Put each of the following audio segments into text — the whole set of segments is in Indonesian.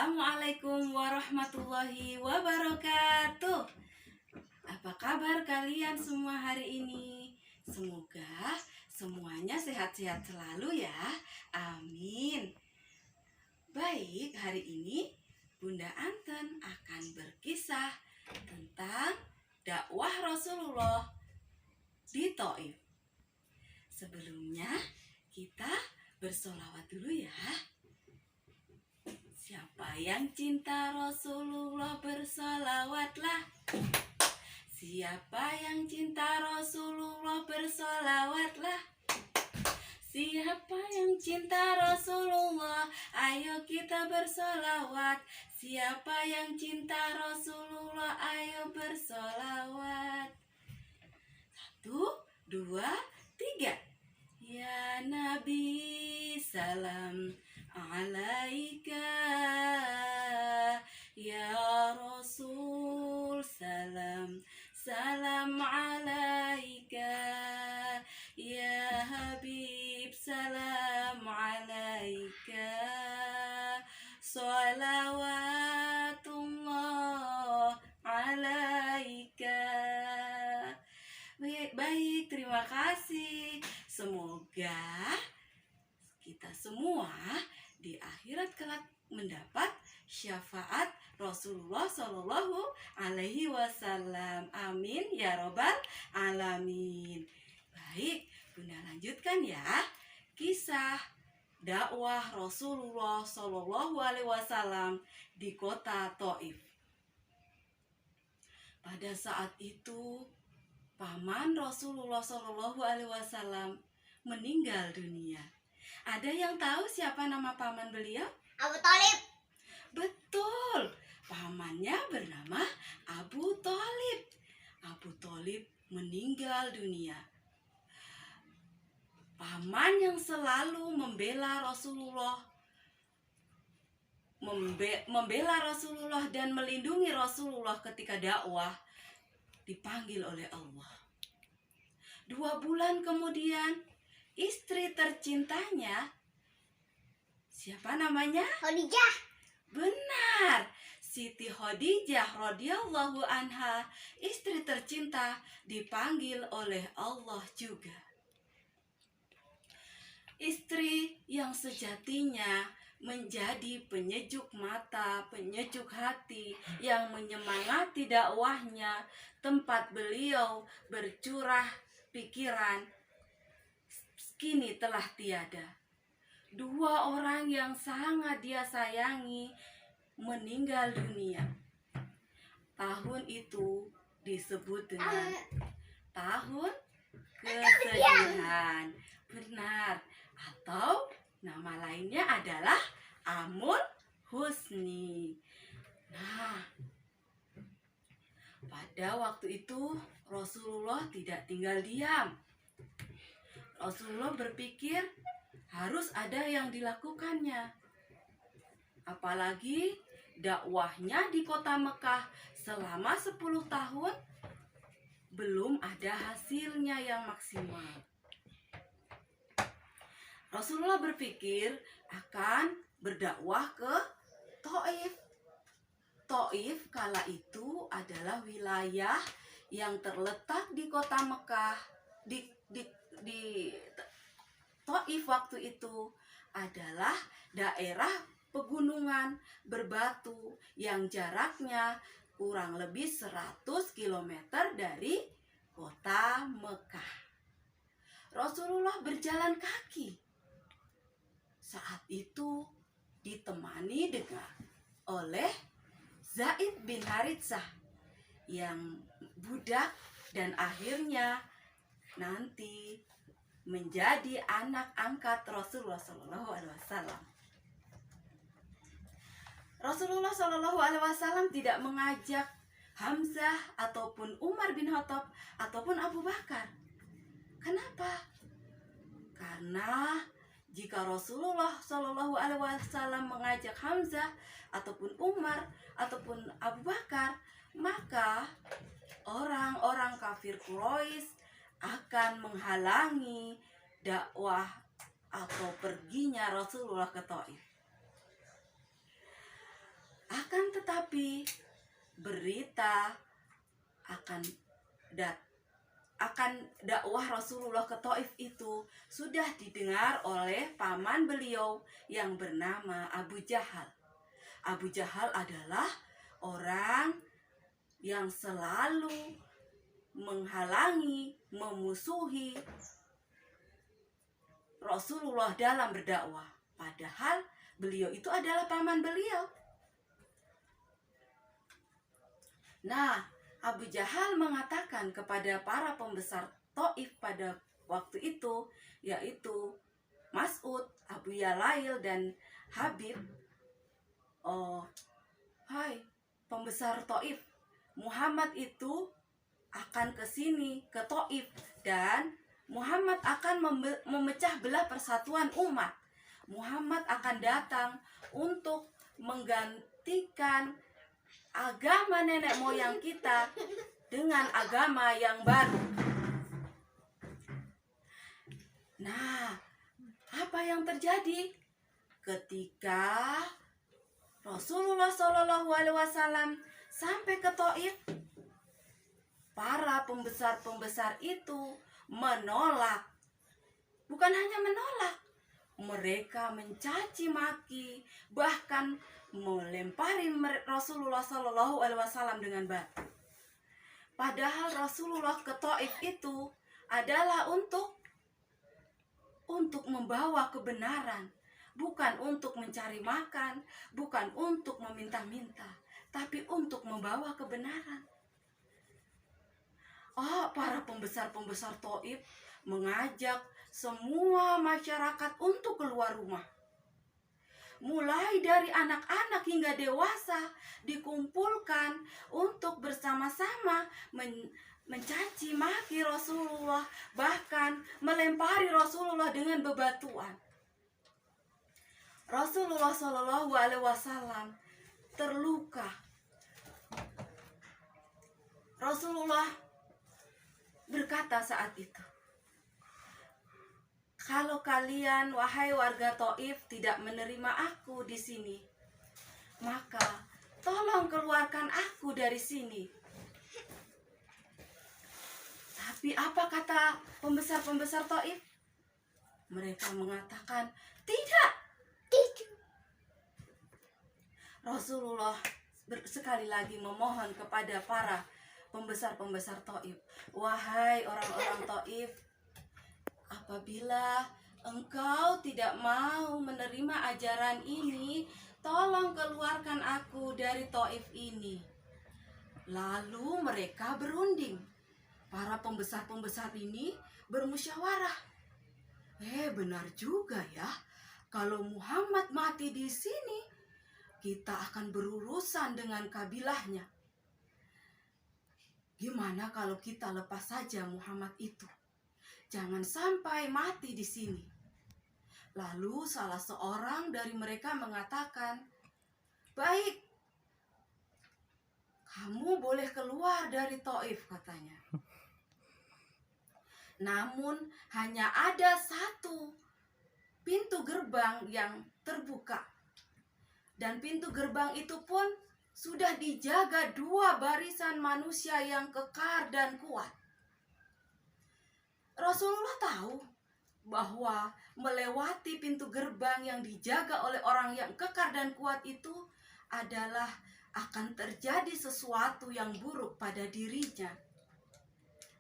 Assalamualaikum warahmatullahi wabarakatuh. Apa kabar kalian semua hari ini? Semoga semuanya sehat-sehat selalu ya. Amin. Baik, hari ini Bunda Anten akan berkisah tentang dakwah Rasulullah di Thaif. Sebelumnya kita bersolawat dulu ya. Siapa yang cinta Rasulullah bersolawatlah. Siapa yang cinta Rasulullah bersolawatlah. Siapa yang cinta Rasulullah, ayo kita bersolawat. Siapa yang cinta Rasulullah, ayo bersolawat. 1, 2, 3. Ya Nabi salam alaika, ya Rasul salam salam alaika, ya Habib salam alaika, salawatullah alaika. Baik, terima kasih. Semoga kita semua di akhirat kelak mendapat syafaat Rasulullah Shallallahu Alaihi Wasallam. Amin ya robbal alamin. Baik, Bunda lanjutkan ya kisah dakwah Rasulullah Shallallahu Alaihi Wasallam di kota Thaif. Pada saat itu paman Rasulullah Shallallahu Alaihi Wasallam meninggal dunia. Ada yang tahu siapa nama paman beliau? Abu Thalib. Betul, pamannya bernama Abu Thalib. Abu Thalib meninggal dunia. Paman yang selalu membela Rasulullah, membela Rasulullah dan melindungi Rasulullah ketika dakwah, dipanggil oleh Allah. 2 bulan kemudian, istri tercintanya, siapa namanya? Khadijah. Benar, Siti Khadijah radhiyallahu anha, istri tercinta, dipanggil oleh Allah juga. Istri yang sejatinya menjadi penyejuk mata, penyejuk hati, yang menyemangati dakwahnya, tempat beliau bercurah pikiran, kini telah tiada. 2 orang yang sangat dia sayangi meninggal dunia. Tahun itu disebut dengan tahun kesedihan. Benar. Atau nama lainnya adalah Amul Husni. Nah, pada waktu itu Rasulullah tidak tinggal diam. Rasulullah berpikir harus ada yang dilakukannya. Apalagi dakwahnya di kota Mekah selama 10 tahun belum ada hasilnya yang maksimal. Rasulullah berpikir akan berdakwah ke Thaif. Thaif kala itu adalah wilayah yang terletak di kota Mekah. Di Thaif waktu itu adalah daerah pegunungan berbatu yang jaraknya kurang lebih 100 km dari kota Mekah. Rasulullah berjalan kaki. Saat itu ditemani oleh Zaid bin Haritsah yang budak dan akhirnya nanti menjadi anak angkat Rasulullah Shallallahu Alaihi Wasallam. Rasulullah Shallallahu Alaihi Wasallam tidak mengajak Hamzah ataupun Umar bin Khattab ataupun Abu Bakar. Kenapa? Karena jika Rasulullah Shallallahu Alaihi Wasallam mengajak Hamzah ataupun Umar ataupun Abu Bakar, maka orang-orang kafir Quraisy akan menghalangi dakwah atau perginya Rasulullah ke Thaif. Akan tetapi berita akan dakwah Rasulullah ke Taif itu sudah didengar oleh paman beliau yang bernama Abu Jahal. Abu Jahal adalah orang yang selalu menghalangi, memusuhi Rasulullah dalam berdakwah. Padahal beliau itu adalah paman beliau. Nah, Abu Jahal mengatakan kepada para pembesar Taif pada waktu itu, yaitu Mas'ud, Abu Yalail, dan Habib, "Oh, hai pembesar Taif, Muhammad itu akan ke sini, ke Taif, dan Muhammad akan memecah belah persatuan umat. Muhammad akan datang untuk menggantikan agama nenek moyang kita dengan agama yang baru." Nah, apa yang terjadi ketika Rasulullah SAW sampai ke Taif? Para pembesar-pembesar itu menolak. Bukan hanya menolak, mereka mencaci maki, bahkan melempari Rasulullah SAW dengan batu. Padahal Rasulullah ke Taif itu adalah untuk membawa kebenaran, bukan untuk mencari makan, bukan untuk meminta-minta, tapi untuk membawa kebenaran. Para pembesar-pembesar Taif mengajak semua masyarakat untuk keluar rumah. Mulai dari anak-anak hingga dewasa dikumpulkan untuk bersama-sama mencaci maki Rasulullah, bahkan melempari Rasulullah dengan bebatuan. Rasulullah SAW terluka. Rasulullah berkata saat itu, "Kalau kalian, wahai warga Taif, tidak menerima aku di sini, maka tolong keluarkan aku dari sini." Tapi apa kata pembesar-pembesar Taif? Mereka mengatakan, "Tidak." Rasulullah sekali lagi memohon kepada para pembesar-pembesar Taif, "Wahai orang-orang Taif, apabila engkau tidak mau menerima ajaran ini, tolong keluarkan aku dari Taif ini." Lalu mereka berunding. Para pembesar-pembesar ini bermusyawarah. Benar juga ya, kalau Muhammad mati di sini, kita akan berurusan dengan kabilahnya. Gimana kalau kita lepas saja Muhammad itu? Jangan sampai mati di sini. Lalu salah seorang dari mereka mengatakan, "Baik, kamu boleh keluar dari Taif," katanya. Namun hanya ada satu pintu gerbang yang terbuka. Dan pintu gerbang itu pun sudah dijaga 2 barisan manusia yang kekar dan kuat. Rasulullah tahu bahwa melewati pintu gerbang yang dijaga oleh orang yang kekar dan kuat itu adalah akan terjadi sesuatu yang buruk pada dirinya.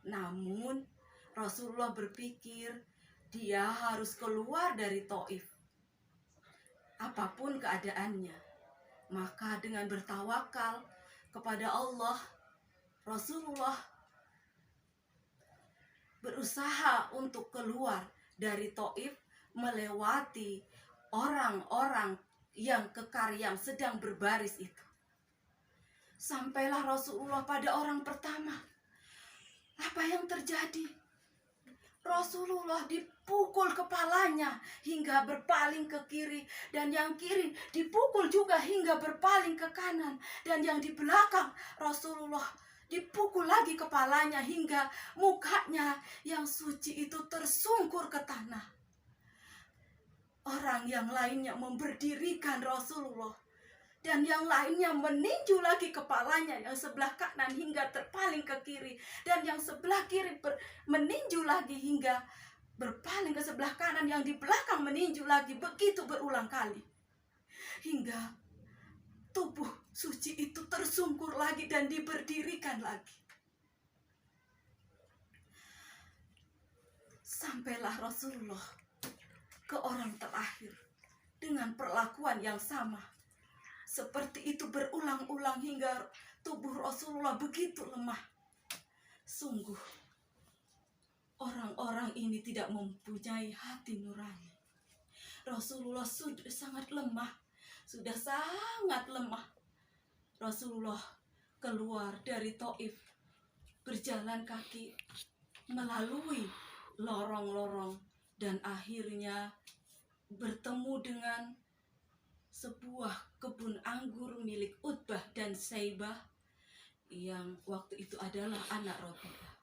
Namun Rasulullah berpikir dia harus keluar dari Taif, apapun keadaannya. Maka dengan bertawakal kepada Allah, Rasulullah berusaha untuk keluar dari Taif melewati orang-orang yang kekar yang sedang berbaris itu. Sampailah Rasulullah pada orang pertama. Apa yang terjadi? Rasulullah dipukul kepalanya hingga berpaling ke kiri, dan yang kiri dipukul juga hingga berpaling ke kanan, dan yang di belakang Rasulullah dipukul lagi kepalanya hingga mukanya yang suci itu tersungkur ke tanah. Orang yang lainnya memberdirikan Rasulullah dan yang lainnya meninju lagi kepalanya yang sebelah kanan hingga terpaling ke kiri, dan yang sebelah kiri meninju lagi hingga berpaling ke sebelah kanan, yang di belakang meninju lagi, begitu berulang kali hingga tubuh suci itu tersungkur lagi dan diberdirikan lagi. Sampailah Rasulullah ke orang terakhir dengan perlakuan yang sama. Seperti itu berulang-ulang hingga tubuh Rasulullah begitu lemah. Sungguh, orang-orang ini tidak mempunyai hati nurani. Rasulullah sudah sangat lemah, sudah sangat lemah. Rasulullah keluar dari Taif, berjalan kaki melalui lorong-lorong, dan akhirnya bertemu dengan sebuah kebun anggur milik Utbah dan Saibah yang waktu itu adalah anak Rabi'ah.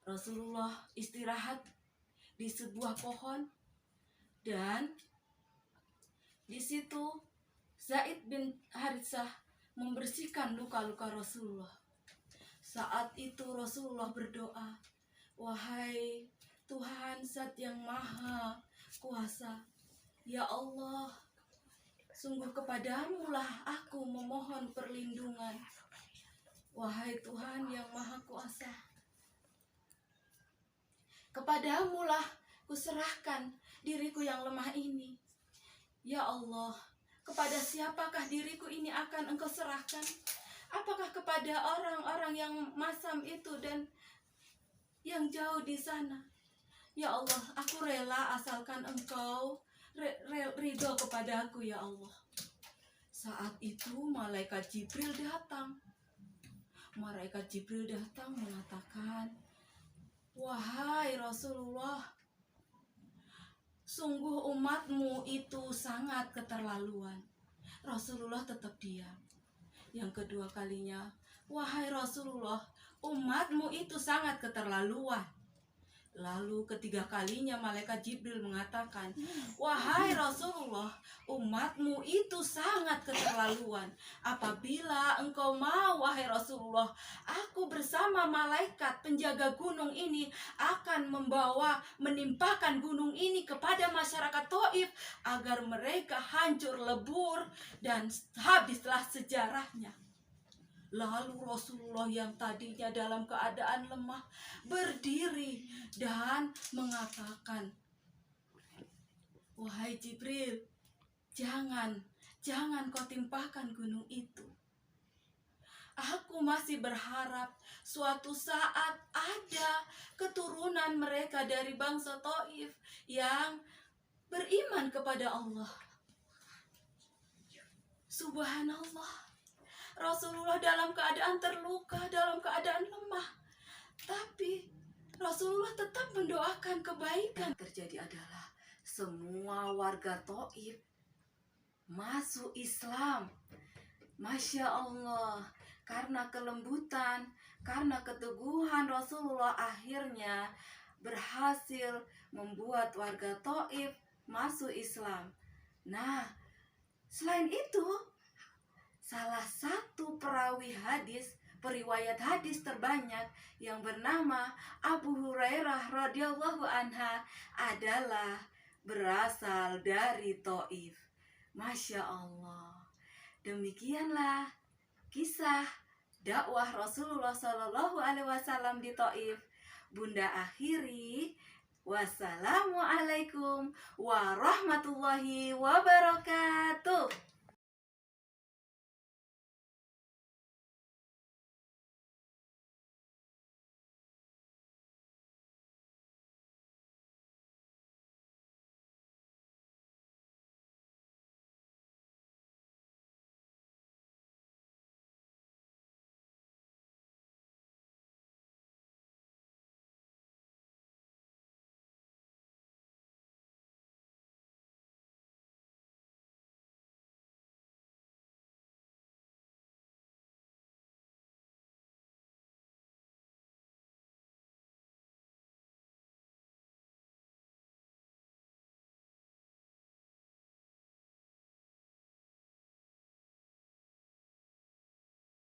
Rasulullah istirahat di sebuah pohon, dan di situ Zaid bin Haritsah membersihkan luka-luka Rasulullah. Saat itu Rasulullah berdoa, "Wahai Tuhan Zat yang Maha Kuasa, ya Allah, sungguh kepadamu lah aku memohon perlindungan. Wahai Tuhan yang Maha Kuasa, kepadamu lah kuserahkan diriku yang lemah ini. Ya Allah, kepada siapakah diriku ini akan Engkau serahkan? Apakah kepada orang-orang yang masam itu dan yang jauh di sana? Ya Allah, aku rela asalkan Engkau ridho kepada aku, ya Allah." Saat itu malaikat Jibril datang. Malaikat Jibril datang mengatakan, "Wahai Rasulullah, sungguh umatmu itu sangat keterlaluan." Rasulullah tetap diam. Yang kedua kalinya, "Wahai Rasulullah, umatmu itu sangat keterlaluan." Lalu ketiga kalinya malaikat Jibril mengatakan, "Wahai Rasulullah, umatmu itu sangat keterlaluan. Apabila engkau mau, wahai Rasulullah, aku bersama malaikat penjaga gunung ini akan menimpakan gunung ini kepada masyarakat Taif agar mereka hancur lebur dan habislah sejarahnya." Lalu Rasulullah yang tadinya dalam keadaan lemah berdiri dan mengatakan, "Wahai Jibril, jangan kau timpahkan gunung itu. Aku masih berharap suatu saat ada keturunan mereka dari bangsa Taif yang beriman kepada Allah." Subhanallah, Rasulullah dalam keadaan terluka, dalam keadaan lemah, tapi Rasulullah tetap mendoakan kebaikan. Terjadi adalah semua warga Taif masuk Islam. Masya Allah, karena kelembutan, karena keteguhan Rasulullah, akhirnya berhasil membuat warga Taif masuk Islam. Nah, selain itu, salah satu perawi hadis, periwayat hadis terbanyak yang bernama Abu Hurairah radhiyallahu anha adalah berasal dari Taif. Masya Allah. Demikianlah kisah dakwah Rasulullah Shallallahu Alaihi Wasallam di Taif. Bunda akhiri, wassalamualaikum warahmatullahi wabarakatuh.